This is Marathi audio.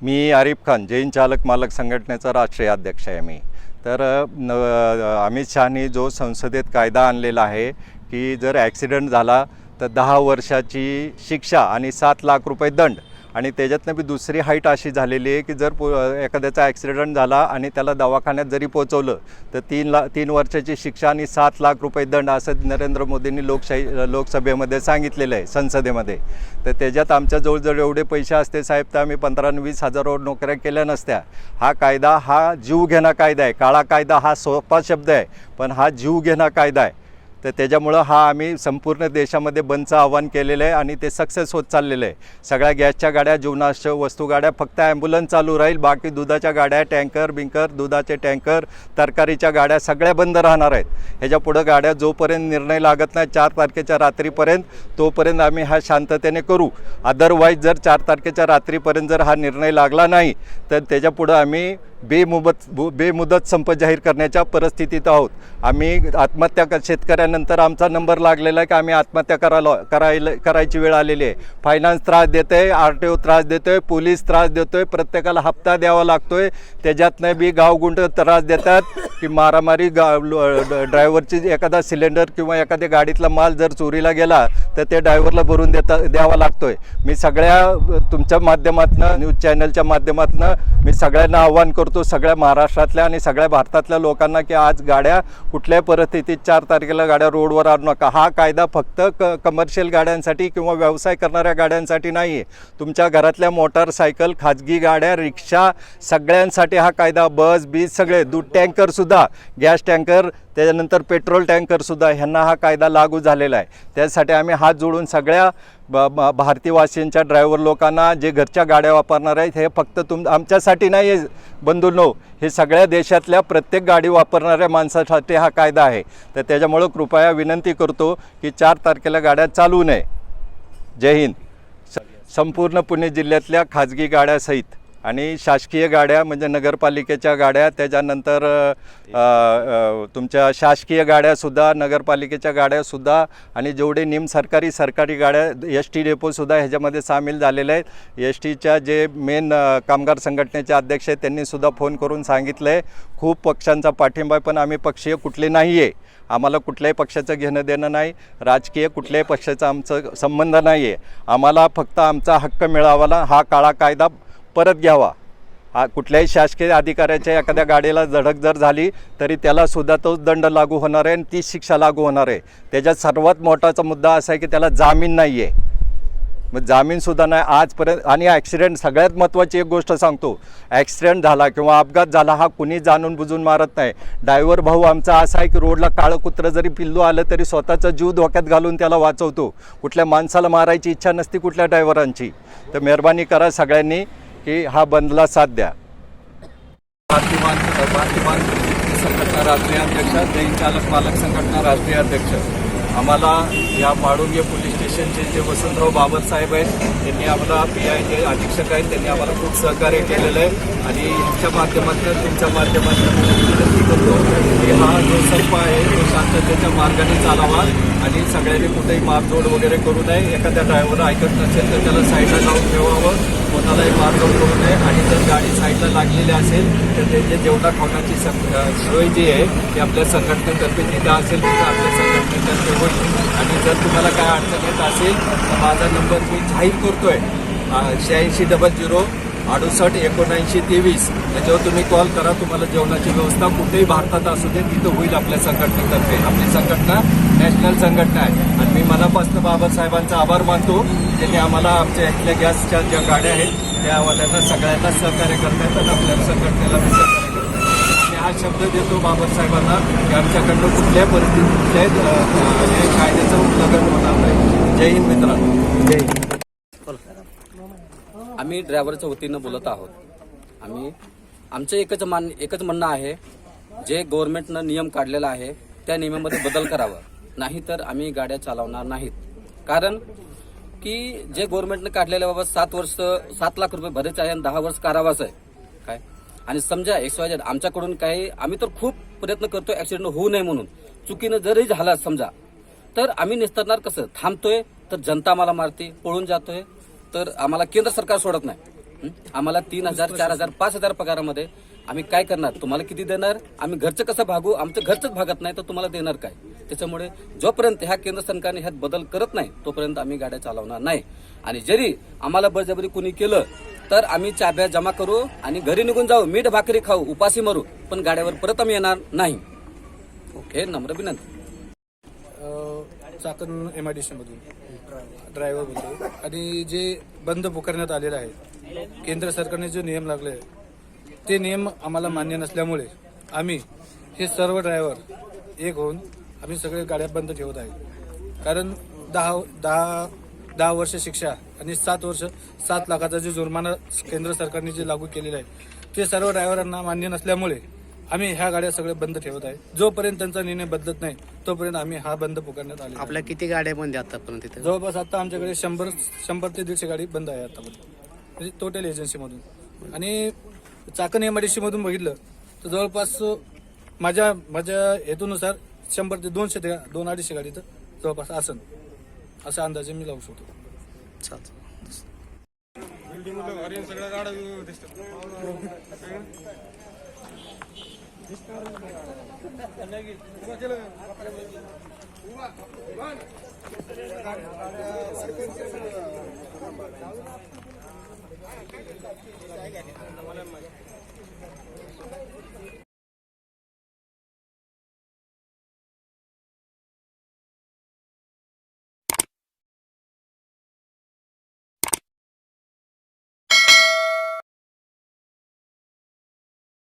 मी आरिफ खान, जैन चालक मालक संघटनेचा राष्ट्रीय अध्यक्ष आहे मी. तर अमित शहानी जो संसदेत कायदा आणलेला आहे की जर ॲक्सिडेंट झाला तर 10 वर्षाची शिक्षा आणि 7 लाख रुपये दंड. आणि त्याच्यातनं बी दुसरी हाईट अशी झालेली आहे की जर एखाद्याचा ॲक्सिडेंट झाला आणि त्याला दवाखान्यात जरी पोचवलं तर 3 वर्षाची शिक्षा आणि 7 लाख रुपये दंड असं नरेंद्र मोदींनी लोकसभेमध्ये सांगितलेलं आहे, संसदेमध्ये. तर त्याच्यात आमच्या जवळजवळ एवढे पैसे असते साहेब तर आम्ही 15-20 हजारावर नोकऱ्या केल्या नसत्या. हा कायदा हा जीवघेणा कायदा आहे. काळा कायदा हा सोपा शब्द आहे, पण हा जीवघेणा कायदा आहे. तर त्याच्यामुळं हा आम्ही संपूर्ण देशामध्ये बंदचं आव्हान केलेलं आहे आणि ते सक्सेस होत चाललेलं आहे. सगळ्या गॅसच्या गाड्या, जीवनावश्यक वस्तू गाड्या, फक्त ॲम्ब्युलन्स चालू राहील. बाकी दुधाच्या गाड्या, टँकर बिंकर, दुधाचे टँकर, तरकारीच्या गाड्या सगळ्या बंद राहणार आहेत. ह्याच्या पुढं गाड्या जोपर्यंत निर्णय लागत नाही 4 तारखेच्या रात्रीपर्यंत, तोपर्यंत आम्ही हा शांततेने करू. अदरवाईज जर 4 तारखेच्या रात्रीपर्यंत जर हा निर्णय लागला नाही तर त्याच्यापुढं आम्ही बेमुदत संप जाहीर करण्याच्या परिस्थितीत आहोत. आम्ही आत्महत्या शेतकऱ्यानंतर आमचा नंबर लागलेला आहे की आम्ही आत्महत्या करायची वेळ आलेली आहे. फायनान्स त्रास देते आहे, RTO त्रास देतो आहे, पोलीस त्रास देतो आहे, प्रत्येकाला हप्ता द्यावा लागतो आहे. त्याच्यातनं बी गावगुंड त्रास देतात की मारामारी, ड्रायव्हरची एखादा सिलेंडर किंवा एखाद्या गाडीतला माल जर चोरीला गेला तर ते ड्रायव्हरला भरून द्यावा लागतो आहे. मी सगळ्या तुमच्या माध्यमातून, न्यूज चॅनलच्या माध्यमातून मी सगळ्यांना आव्हान करतो, सगळ्या महाराष्ट्रातल्या आणि सगळ्या भारतातल्या लोकांना की आज गाड्या कुठल्याही परिस्थितीत 4 तारखेला गाड्या रोडवर आणू नका. हा कायदा फक्त कमर्शियल गाड्यांसाठी किंवा व्यवसाय करणाऱ्या गाड्यांसाठी नाही आहे. तुमच्या घरातल्या मोटारसायकल, खाजगी गाड्या, रिक्षा सगळ्यांसाठी हा कायदा, बस बीस सगळे, दूध टँकरसुद्धा, गॅस टँकर, त्याच्यानंतर पेट्रोल टँकरसुद्धा ह्यांना हा कायदा लागू झालेला आहे. त्यासाठी आम्ही हात जोडून सगळ्या भारतीयवासीयांच्या, ड्रायव्हर लोकांना, जे घरच्या गाड्या वापरणार आहेत, हे फक्त आमच्यासाठी नाही आहे बंधूंनो, हे सगळ्या देशातल्या प्रत्येक गाडी वापरणाऱ्या माणसासाठी हा कायदा आहे. तर त्याच्यामुळं कृपया विनंती करतो की 4 तारखेला गाड्या चालू नये. जय हिंद. संपूर्ण पुणे जिल्ह्यातल्या खाजगी गाड्यासहित आणि शासकीय गाड्या म्हणजे नगरपालिकेच्या गाड्या, त्याच्यानंतर तुमच्या शासकीय गाड्यासुद्धा, नगरपालिकेच्या गाड्यासुद्धा आणि जेवढे सरकारी गाड्या, ST डेपोसुद्धा ह्याच्यामध्ये सामील झालेले आहेत. STच्या जे मेन कामगार संघटनेचे अध्यक्ष आहेत त्यांनीसुद्धा फोन करून सांगितलं आहे. खूप पक्षांचा पाठिंबा आहे, पण आम्ही पक्षीय कुठले नाही आहे. आम्हाला कुठल्याही पक्षाचं घेणं देणं नाही, राजकीय कुठल्याही पक्षाचा आमचं संबंध नाही आहे. आम्हाला फक्त आमचा हक्क मिळावा, हा काळा कायदा परत घ्यावा. कुठल्याही शासकीय अधिकाऱ्याच्या एखाद्या गाडीला धडक जर झाली तरी त्यालासुद्धा तोच दंड लागू होणार आहे आणि तीच शिक्षा लागू होणार आहे. त्याच्यात सर्वात मोठाचा मुद्दा असा आहे की त्याला जामीन नाही आहे. मग जामीनसुद्धा नाही आजपर्यंत. आणि ॲक्सिडेंट, सगळ्यात महत्त्वाची एक गोष्ट सांगतो, ॲक्सिडेंट झाला किंवा अपघात झाला हा कुणी जाणून बुजून मारत नाही. ड्रायव्हर भाऊ आमचा असा आहे की रोडला काळं कुत्रं जरी पिल्लू आलं तरी स्वतःचा जीव धोक्यात घालून त्याला वाचवतो. कुठल्या माणसाला मारायची इच्छा नसती कुठल्या ड्रायव्हरांची. तर मेहरबानी करा सगळ्यांनी की हा बंदला साथ द्या. भारतीय संघटना राष्ट्रीय अध्यक्ष, जैन चालक मालक संघटना राष्ट्रीय अध्यक्ष. आम्हाला या माडुंगे पोलीस स्टेशनचे जे वसंतराव बाबर साहेब आहेत त्यांनी आम्हाला PI जे अधीक्षक आहेत त्यांनी आम्हाला खूप सहकार्य केलेलं आहे आणि यांच्या माध्यमातून, तुमच्या माध्यमातून विनंती करतो की हा जो संप आहे तो शांततेच्या मार्गाने चालावा आणि सगळ्यांनी कुठेही मारझोड वगैरे करू नये. एखाद्या ड्रायव्हर ऐकत नसेल तर त्याला साईडला लावून ठेवावं, कोणालाही मारझोड करू नये. आणि जर गाडी साईडला लागलेली असेल तर त्याचे जेवणा खावण्याची सोय जी आहे ती आपल्या संघटनेतर्फे जिथं असेल तिथं आपल्या संघटनेतर्फे होईल. आणि जर तुम्हाला काय अडचण येत असेल तर माझा नंबर मी जाहीर करतोय 8600 68 79 23. त्याच्यावर तुम्ही कॉल करा. तुम्हाला जेवणाची व्यवस्था कुठेही भारतात असू दे तिथं होईल आपल्या संघटनेतर्फे. आपली संघटना नॅशनल संघटना आहे आणि मी मनापासून बाबासाहेबांचा आभार मानतो ज्यांनी आम्हाला आमच्या इथल्या गॅसच्या ज्या गाड्या आहेत त्या वाल्यांना सगळ्यांना सहकार्य करतात आणि आपल्या संघटनेला सहकार्य करतात. मी हा शब्द देतो बाबासाहेबांना की आमच्याकडनं कुठल्याही परिस्थितीत कुठल्याही कायद्याचं उल्लंघन होणार नाही. जय हिंद मित्रांनो. जय हिंद. आम्ही ड्रायव्हरच्या वतीनं बोलत आहोत. आमचं एकच म्हणणं आहे, जे गव्हर्नमेंटनं नियम काढलेला आहे त्या नियमामध्ये बदल करावा, नाही तर आम्ही गाड्या चालवणार नाहीत. कारण की जे गव्हर्नमेंटनं काढलेल्या बाबत 7 लाख रुपये भरायचे आहे आणि 10 वर्ष कारावास आहे काय. आणि समजा XYZ आमच्याकडून काही, आम्ही तर खूप प्रयत्न करतोय ऍक्सिडेंट होऊ नये म्हणून, चुकीनं जरी झाला समजा तर आम्ही निस्तारणार कसं. थांबतोय तर जनता आम्हाला मारते, पळून जातोय तर आम्हाला केंद्र सरकार सोडत नाही. आम्हाला 3,000, 4,000, 5,000 पगारामध्ये आम्ही काय करणार? तुम्हाला किती देणार? आम्ही घरचं कसं भागू? आमचं घरचंच भागत नाही तर तुम्हाला देणार काय? त्याच्यामुळे जोपर्यंत ह्या केंद्र सरकारने ह्यात बदल करत नाही तोपर्यंत आम्ही गाड्या चालवणार नाही. आणि जरी आम्हाला बळजबरी कुणी केलं तर आम्ही चाब्या जमा करू आणि घरी निघून जाऊ, मीठ भाकरी खाऊ, उपाशी मरू, पण गाड्यावर परत आम्ही येणार नाही. ओके, नम्र विनंती. चाकण MIDC मधून ड्रायव्हर बोलतो. आणि जे बंद पुकारण्यात आलेलं आहे, केंद्र सरकारने जो नियम लागले ते नियम आम्हाला मान्य नसल्यामुळे आम्ही हे सर्व ड्रायव्हर एक होऊन आम्ही सगळे गाड्या बंद ठेवत आहे. कारण 10 वर्ष शिक्षा आणि 7 वर्ष 7 लाखाचा जो जुर्माना केंद्र सरकारने जे लागू केलेला आहे ते सर्व ड्रायव्हरांना मान्य नसल्यामुळे आम्ही ह्या गाड्या सगळ्या बंद ठेवत आहे. जोपर्यंत त्यांचा निर्णय बदलत नाही तोपर्यंत आम्ही हा बंद पुकारण्यात आले. आपल्या किती गाड्या बंद आहेत आतापर्यंत तिथे? जवळपास आता आमच्याकडे 100 ते 150 गाडी बंद आहे आतापर्यंत, म्हणजे टोटल एजन्सीमधून. आणि चाकण MIDC मधून बघितलं तर जवळपास माझ्या हेतूनुसार 100 ते 200 गाडी तर जवळपास असन असा अंदाजे मी लावू शकतो. चालतं.